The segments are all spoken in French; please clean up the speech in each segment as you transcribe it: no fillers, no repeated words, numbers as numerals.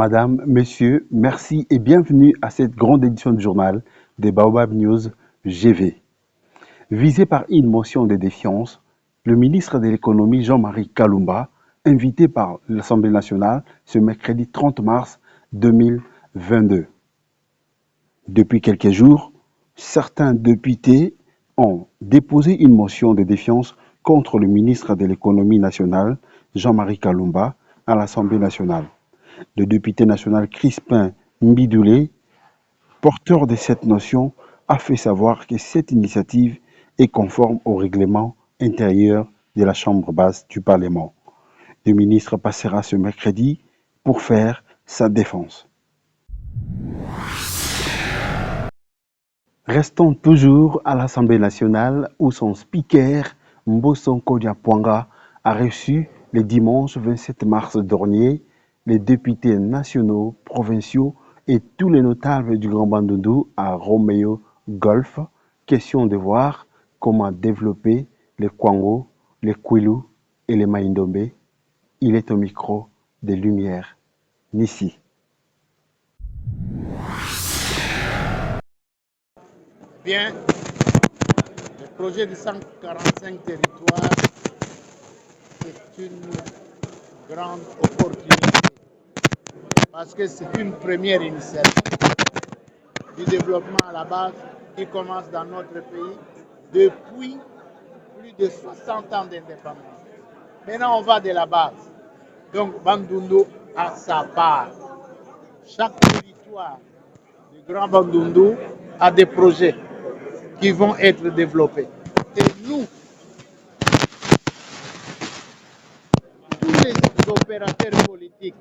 Madame, Messieurs, merci et bienvenue à cette grande édition du journal des Baobab News GV. Visé par une motion de défiance, le ministre de l'économie Jean-Marie Kalumba, invité par l'Assemblée nationale ce mercredi 30 mars 2022. Depuis quelques jours, certains députés ont déposé une motion de défiance contre le ministre de l'économie nationale Jean-Marie Kalumba à l'Assemblée nationale. Le député national Crispin Mbidoulé, porteur de cette notion, a fait savoir que cette initiative est conforme au règlement intérieur de la Chambre basse du Parlement. Le ministre passera ce mercredi pour faire sa défense. Restons toujours à l'Assemblée nationale où son speaker, Mbosonko Diapwanga, a reçu le dimanche 27 mars dernier les députés nationaux, provinciaux et tous les notables du Grand Bandundu à Romeo Golf, question de voir comment développer les Kwango, les Kwilu et les Maïndombe. Il est au micro des Lumières, Nissi. Bien, le projet de 145 territoires est une grande opportunité parce que c'est une première initiative du développement à la base qui commence dans notre pays depuis plus de 60 ans d'indépendance. Maintenant, on va de la base. Donc, Bandundu a sa part. Chaque territoire du Grand Bandundu a des projets qui vont être développés. Et nous, tous les opérateurs politiques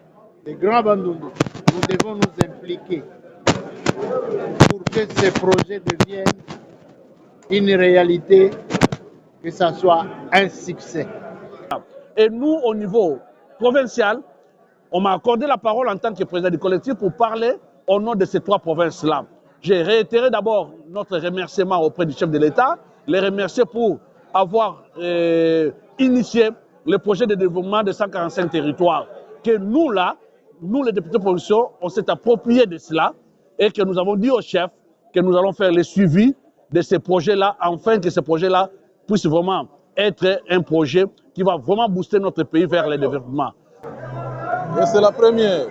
des Grands Bandundu, nous devons nous impliquer pour que ces projets deviennent une réalité, que ça soit un succès. Et nous, au niveau provincial, on m'a accordé la parole en tant que président du collectif pour parler au nom de ces trois provinces-là. J'ai réitéré d'abord notre remerciement auprès du chef de l'État, les remercier pour avoir initié le projet de développement de 145 territoires. Que nous, là, nous les députés provinciaux, on s'est approprié de cela et que nous avons dit au chef que nous allons faire le suivi de ces projets-là, afin que ces projets-là puissent vraiment être un projet qui va vraiment booster notre pays vers le développement. Et c'est la première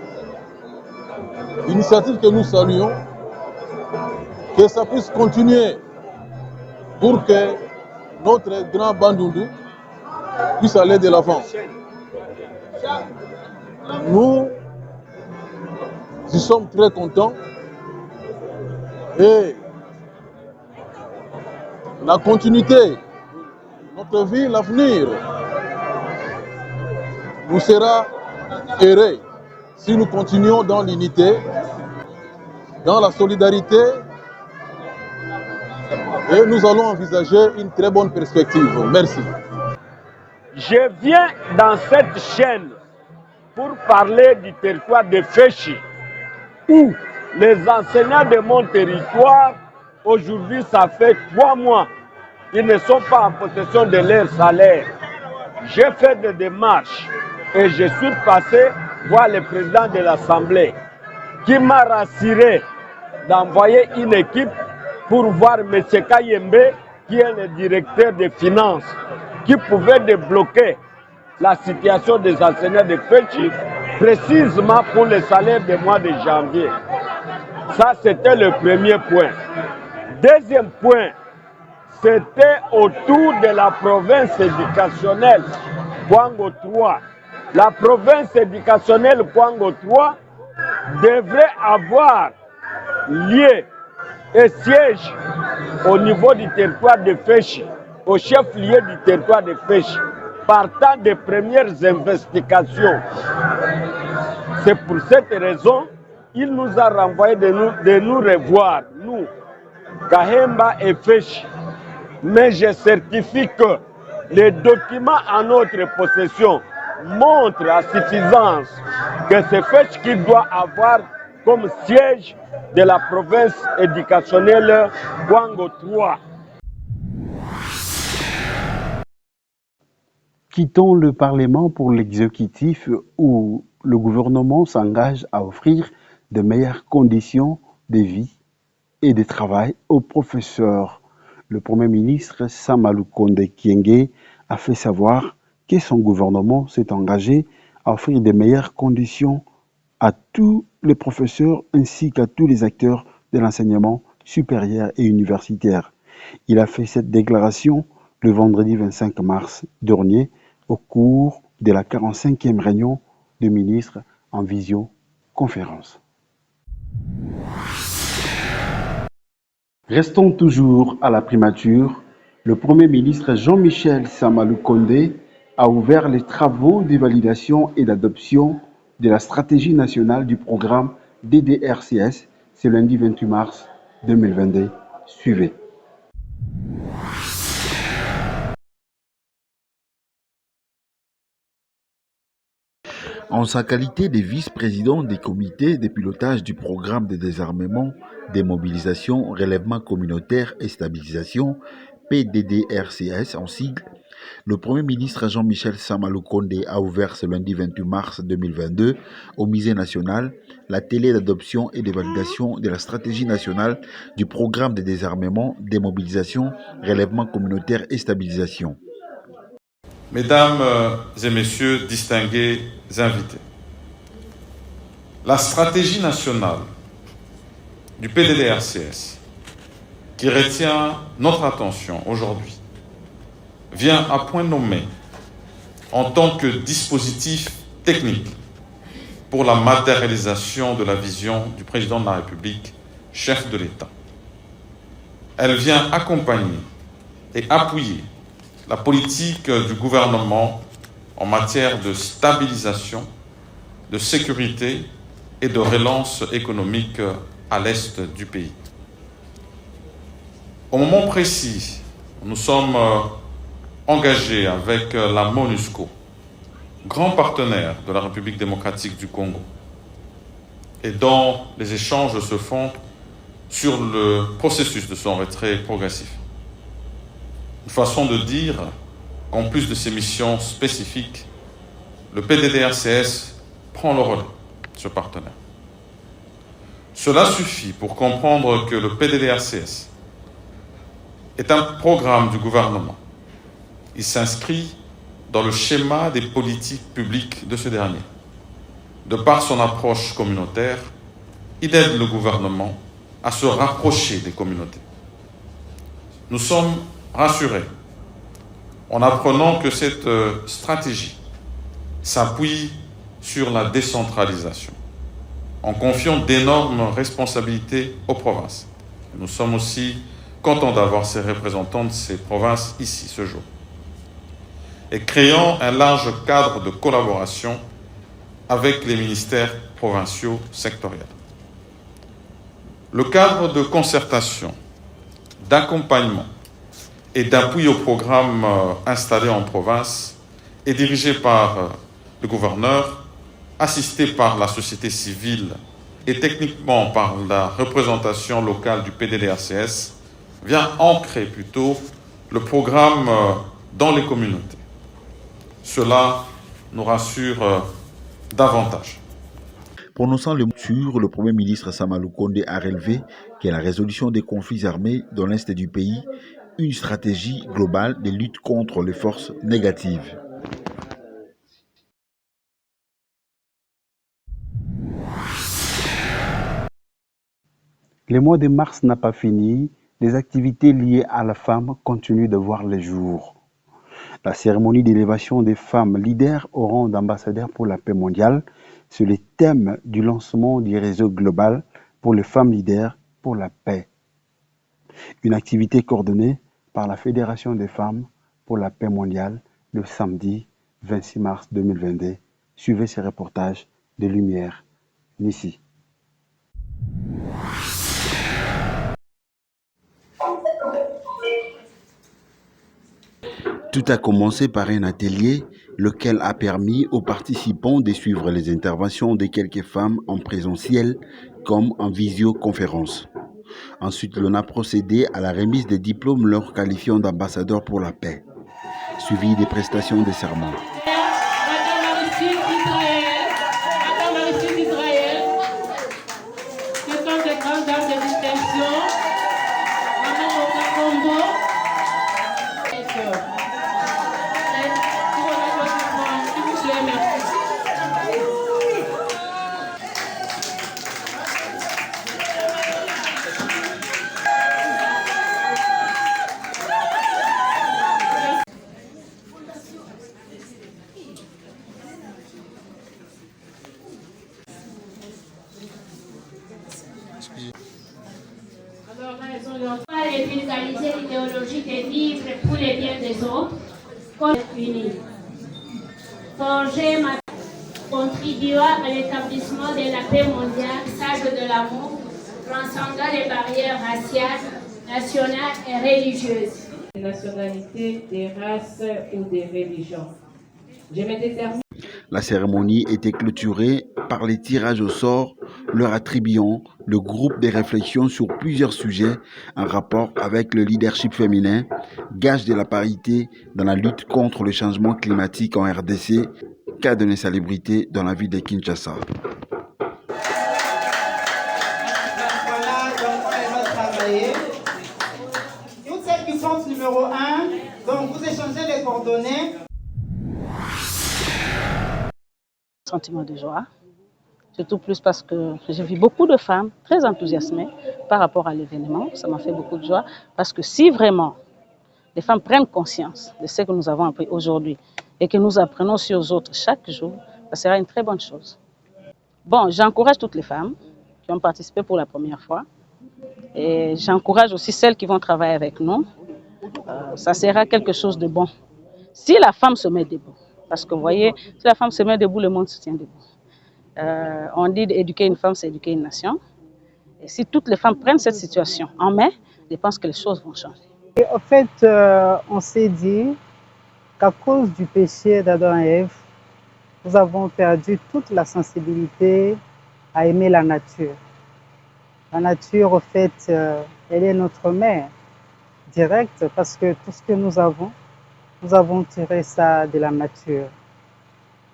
initiative que nous saluons, que ça puisse continuer pour que notre grand Bandundu puisse aller de l'avant. Nous y sommes très contents et la continuité, notre vie, l'avenir nous sera heureux si nous continuons dans l'unité, dans la solidarité, et nous allons envisager une très bonne perspective. Merci. Je viens dans cette chaîne pour parler du territoire de Féchi, où les enseignants de mon territoire, aujourd'hui, ça fait 3 mois, ils ne sont pas en possession de leur salaire. J'ai fait des démarches et je suis passé voir le président de l'Assemblée qui m'a rassuré d'envoyer une équipe pour voir M. Kayembe, qui est le directeur des finances, qui pouvait débloquer la situation des enseignants de Féchi, précisément pour le salaire du mois de janvier. Ça, c'était le premier point. Deuxième point, c'était autour de la province éducationnelle Kwango 3. La province éducationnelle Kwango 3 devrait avoir lieu et siège au niveau du territoire de Féchi, au chef-lieu du territoire de Féchi, partant des premières investigations. C'est pour cette raison qu'il nous a renvoyé de nous revoir, nous, Kahemba et Féchi. Mais je certifie que les documents en notre possession montrent à suffisance que c'est Féchi qui doit avoir comme siège de la province éducationnelle Kwango 3. Quittons le Parlement pour l'exécutif où le gouvernement s'engage à offrir de meilleures conditions de vie et de travail aux professeurs. Le Premier ministre Samalou Konde Kyenge a fait savoir que son gouvernement s'est engagé à offrir de meilleures conditions à tous les professeurs ainsi qu'à tous les acteurs de l'enseignement supérieur et universitaire. Il a fait cette déclaration le vendredi 25 mars dernier au cours de la 45e réunion des ministres en visioconférence. Restons toujours à la primature. Le Premier ministre Jean-Michel Samalou Konde a ouvert les travaux de validation et d'adoption de la stratégie nationale du programme DDRCS ce lundi 28 mars 2022. Suivez. En sa qualité de vice-président des comités de pilotage du programme de désarmement, démobilisation, relèvement communautaire et stabilisation, PDDRCS en sigle, le Premier ministre Jean-Michel Samalou Konde a ouvert ce lundi 28 mars 2022 au Musée national la télé d'adoption et de validation de la stratégie nationale du programme de désarmement, démobilisation, relèvement communautaire et stabilisation. Mesdames et messieurs, distingués invités, la stratégie nationale du PDDRCS qui retient notre attention aujourd'hui vient à point nommé en tant que dispositif technique pour la matérialisation de la vision du président de la République, chef de l'État. Elle vient accompagner et appuyer la politique du gouvernement en matière de stabilisation, de sécurité et de relance économique à l'est du pays. Au moment précis, nous sommes engagés avec la MONUSCO, grand partenaire de la République démocratique du Congo, et dont les échanges se font sur le processus de son retrait progressif. Une façon de dire qu'en plus de ces missions spécifiques, le PDDRCS prend le relais de ce partenaire. Cela suffit pour comprendre que le PDDRCS est un programme du gouvernement. Il s'inscrit dans le schéma des politiques publiques de ce dernier. De par son approche communautaire, il aide le gouvernement à se rapprocher des communautés. Nous sommes rassurés en apprenant que cette stratégie s'appuie sur la décentralisation, en confiant d'énormes responsabilités aux provinces. Nous sommes aussi contents d'avoir ces représentants de ces provinces ici ce jour, et créant un large cadre de collaboration avec les ministères provinciaux sectoriels. Le cadre de concertation, d'accompagnement et d'appui au programme installé en province est dirigé par le gouverneur, assisté par la société civile et techniquement par la représentation locale du PDDRCS, vient ancrer plutôt le programme dans les communautés. Cela nous rassure davantage. Prononçant le mot sur, le Premier ministre Samalou Konde a relevé que la résolution des conflits armés dans l'est du pays, une stratégie globale de lutte contre les forces négatives. Le mois de mars n'a pas fini, les activités liées à la femme continuent de voir le jour. La cérémonie d'élévation des femmes leaders au rang d'ambassadeurs pour la paix mondiale, c'est le thème du lancement du réseau global pour les femmes leaders pour la paix. Une activité coordonnée par la Fédération des femmes pour la paix mondiale le samedi 26 mars 2022. Suivez ces reportages de Lumière, Nissi. Tout a commencé par un atelier, lequel a permis aux participants de suivre les interventions de quelques femmes en présentiel comme en visioconférence. Ensuite, l'on a procédé à la remise des diplômes leur qualifiant d'ambassadeurs pour la paix, suivi des prestations de serment. Madame Aristide Israël, Et vulgariser l'idéologie de vivre pour les biens des autres, comme unis. Forger ma contribuera à l'établissement de la paix mondiale, sage de l'amour, transcendant les barrières raciales, nationales et religieuses. Des nationalités, des races ou des religions. Je me détermine. La cérémonie était clôturée par les tirages au sort leur attribuant le groupe de réflexion sur plusieurs sujets en rapport avec le leadership féminin, gage de la parité dans la lutte contre le changement climatique en RDC, cas de l'insalubrité dans la ville de Kinshasa. Voilà, donc on va travailler. Toute cette puissance numéro 1, donc vous échangez les coordonnées. Sentiment de joie, surtout plus parce que j'ai vu beaucoup de femmes très enthousiasmées par rapport à l'événement. Ça m'a fait beaucoup de joie parce que si vraiment les femmes prennent conscience de ce que nous avons appris aujourd'hui et que nous apprenons sur les autres chaque jour, ça sera une très bonne chose. Bon, j'encourage toutes les femmes qui ont participé pour la première fois et j'encourage aussi celles qui vont travailler avec nous. Ça sera quelque chose de bon. Si la femme se met debout, parce que vous voyez, si la femme se met debout, le monde se tient debout. On dit d'éduquer une femme, c'est éduquer une nation. Et si toutes les femmes prennent cette situation en main, je pense que les choses vont changer. Et en fait, on s'est dit qu'à cause du péché d'Adam et Ève, nous avons perdu toute la sensibilité à aimer la nature. La nature, en fait, elle est notre mère directe parce que tout ce que nous avons tiré ça de la nature.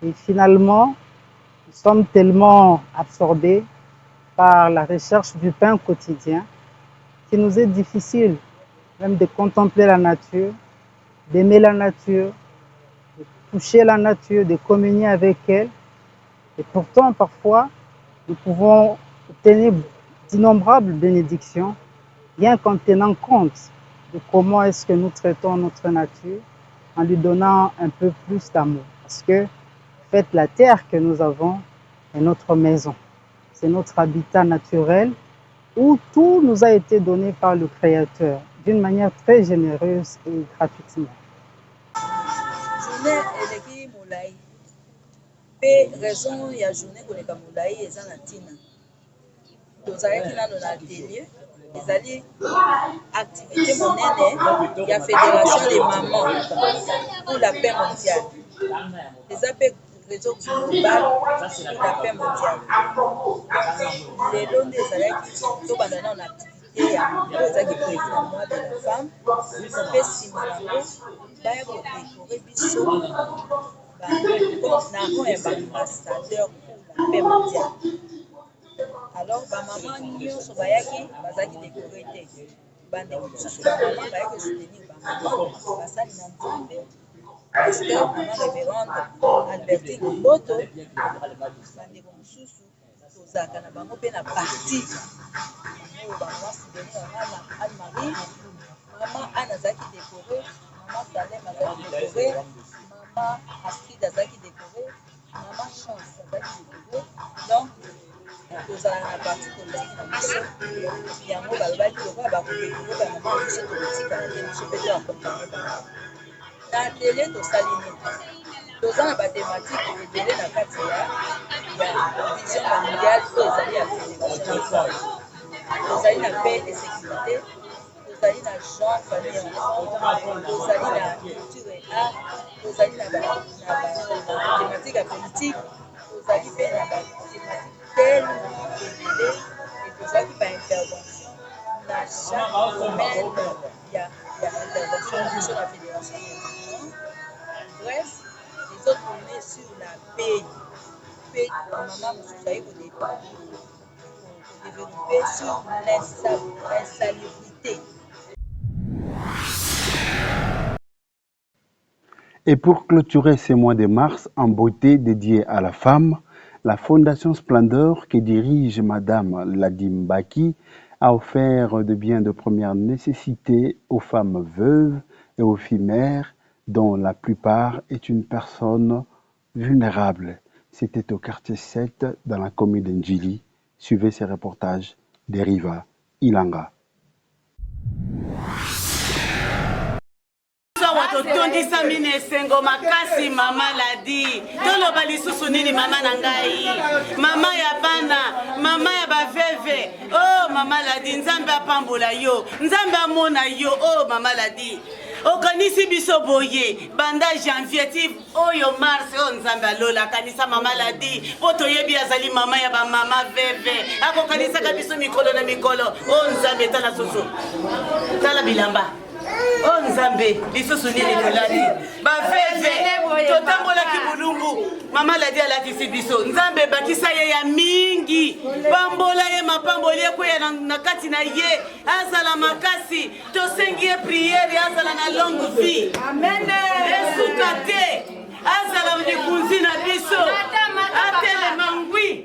Et finalement, nous sommes tellement absorbés par la recherche du pain quotidien qu'il nous est difficile même de contempler la nature, d'aimer la nature, de toucher la nature, de communier avec elle. Et pourtant, parfois, nous pouvons obtenir d'innombrables bénédictions, rien qu'en tenant compte de comment est-ce que nous traitons notre nature, en lui donnant un peu plus d'amour. Parce que, en fait, la terre que nous avons est notre maison. C'est notre habitat naturel où tout nous a été donné par le Créateur d'une manière très généreuse et gratuitement. Journée eleki molai pe raison ya journée koleka molai eza na ntina tozalaki nano na atelier ezali activité monene ya fédération des mamans pour la paix mondiale eza pe réseau global pour la paix mondiale lelo nde ezalaki tobanda nano na activité ya ezalaki président mois de la femme mpe nsima nango baya kodécore biso na rang ya baambassadeur pour la paix mondiale. Alors bamama nyonso bayaki bazalaki décoré te bandeko mosusu bamama bayaki soutenir bamama basali na nzambe pasteur mama révérende Albertine Mboto bandeko mosusu tozalaka na bango mpe na parti oyo bamama soutenir mama Anne-Marie mama Anne azalaki décoré mama Salem azalaki décoré mama Astrid azalaki décoré mama Chance azalaki décoré donc tozala na parti politique na biso yango balobaki lokola bakodécouvre bamama na biso tokotikala te biso mpe toakompanye bango na atelier tosali nini toza na bathématique ebele na kati ya vision mondiale oyo ezali ya fédération tozali na paix et sécurité tozali na genre famille tozali na culture et art tozali na bathématique ya politique tozali mpe na bathématique tellement ebele et tozalaki baintervention na chaque domaine ya intervention biso na fédération bref ezotourne sur la paix mpe mama mosusu ayi kodévelopper sur l'insalubrité. Et pour clôturer ces mois de mars en beauté dédiés à la femme, la Fondation Splendeur que dirige Madame Ladim Baki a offert des biens de première nécessité aux femmes veuves et aux filles mères dont la plupart est une personne vulnérable. C'était au quartier 7 dans la commune d'Ndjili. Suivez ces reportages d'Eriva Ilanga. totondisa mine esengo makasi mama ladi toloba lisusu nini mama na ngai mama ya bana mama ya baveve oh mama ladi nzambe apambola yo nzambe amona yo oh mama ladi okanisi biso boye banda janvier ti oyo mars o nzambe alola kanisa mama ladi po toyebi azali mama ya bamama veve akokanisaka biso mikolo na mikolo o nzambe tala susu tala bilamba o nzambe lisusu nini tolati baveve totambolaki bulumbu mama ladi alatisi biso nzambe bakisa ye ya mingi pambola ye mapamboli ekweya na kati na ye azala makasi tosengi ye priere azala na longue vie esuka te azala likunzi na biso atelema ngwi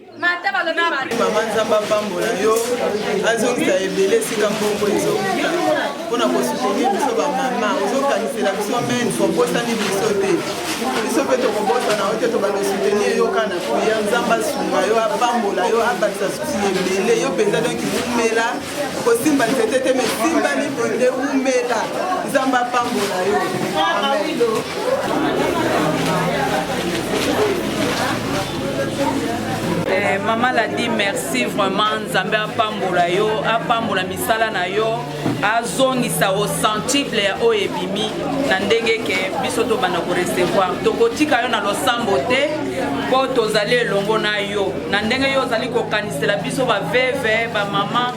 mama nzambe apambola yo azongisa ebele esika mbongo ezokuta mpona kosoutenir biso bamama ozokanisela biso mene kobosani biso te biso mpe tokobosana yo te tokakosoutenir yo kana kuya nzambe asunga yo apambola yo abatisa susi ebele yo mpenza donki umela kosimba nzete te me simbani nde umela nzambe apambola yo Maman l'a dit merci vraiment nzambe apambola yo apambola misala na yo azongisa au centuple ya oyo ebimi na ndenge ke biso tobanda korecevoir tokotika yo na losambo te mpo tozali elongo na yo na ndenge yo ozali kokanisela biso baveve bamama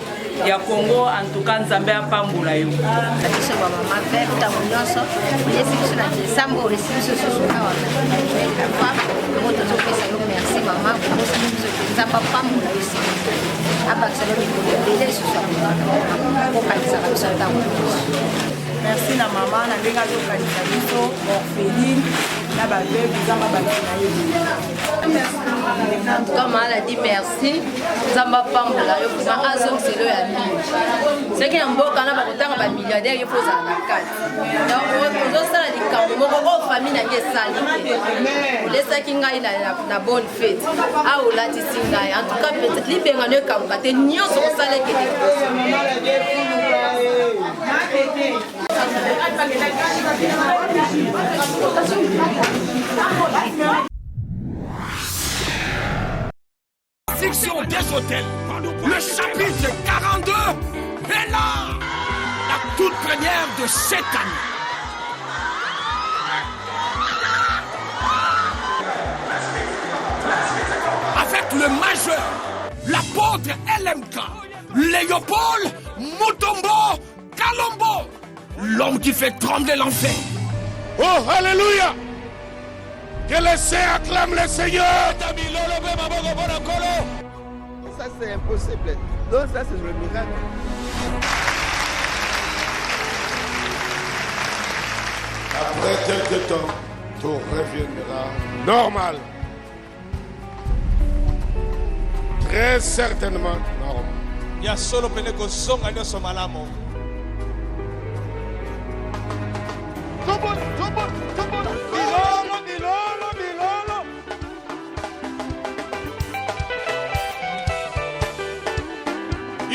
ya Congo en tout cas nzambe apambola yo biso bamama veve ntango nyonso oyesi biso na desambo olesi biso susu awa yango tozopesa yo merci mama obosani biso nzambe apambola yo sika abakisa yo mikolo ebele lisusu akokanisaka biso ntango nyonso merci na mama na ndenge azokanisa biso orpheline na baveve nzambe abakisi na ye en tout cas mama dit merci nzambe apambola yo vraiment azongiselo ya mingi soki na mboka na bakotanga bamilliardaire yo mpo ozala na kati ozosala likambo moko oyo famille nange esali te olesaki ngai na bonne fete awa olatisi ngai en tout cas libengano ekamuka te nyonso kosala ekende Section des hôtels, le chapitre 42 est là, la toute première de cette année. Avec le majeur, l'apôtre LMK, Léopold Mutombo Kalombo, l'homme qui fait trembler l'enfer. Oh, alléluia! Que les saints acclament le Seigneur! Ça c'est impossible. Donc ça c'est le miracle. Après quelques temps, tout reviendra normal. Très certainement normal. Il y a solo peneko songa ndio somalamo.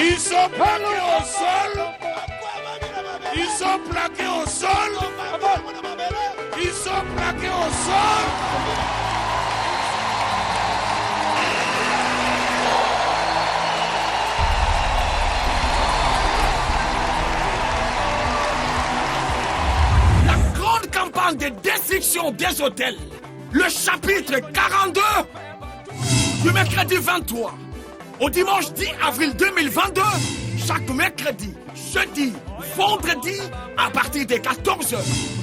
Ils sont plaqués au sol. Ils sont plaqués au sol. Ils sont plaqués au sol. La grande campagne de destruction des hôtels, le chapitre 42, du mercredi 23 au dimanche 10 avril 2022, chaque mercredi, jeudi, vendredi, à partir de 14h.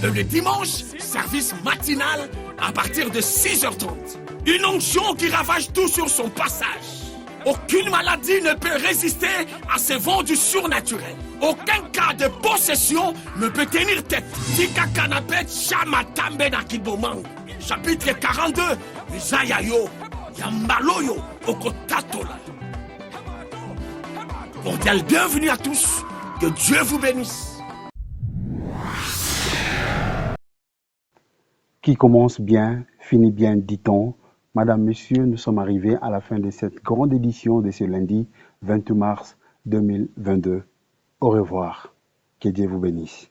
Et le dimanche, service matinal à partir de 6h30. Une onction qui ravage tout sur son passage. Aucune maladie ne peut résister à ces vents du surnaturel. Aucun cas de possession ne peut tenir tête. Tika kanapet shamatambe na kibomang. Chapitre 42, Zayayo, Yambaloyo, Okotatola. Cordial bienvenue à tous. Que Dieu vous bénisse. Qui commence bien, finit bien, dit-on. Madame, Monsieur, nous sommes arrivés à la fin de cette grande édition de ce lundi 28 mars 2022. Au revoir. Que Dieu vous bénisse.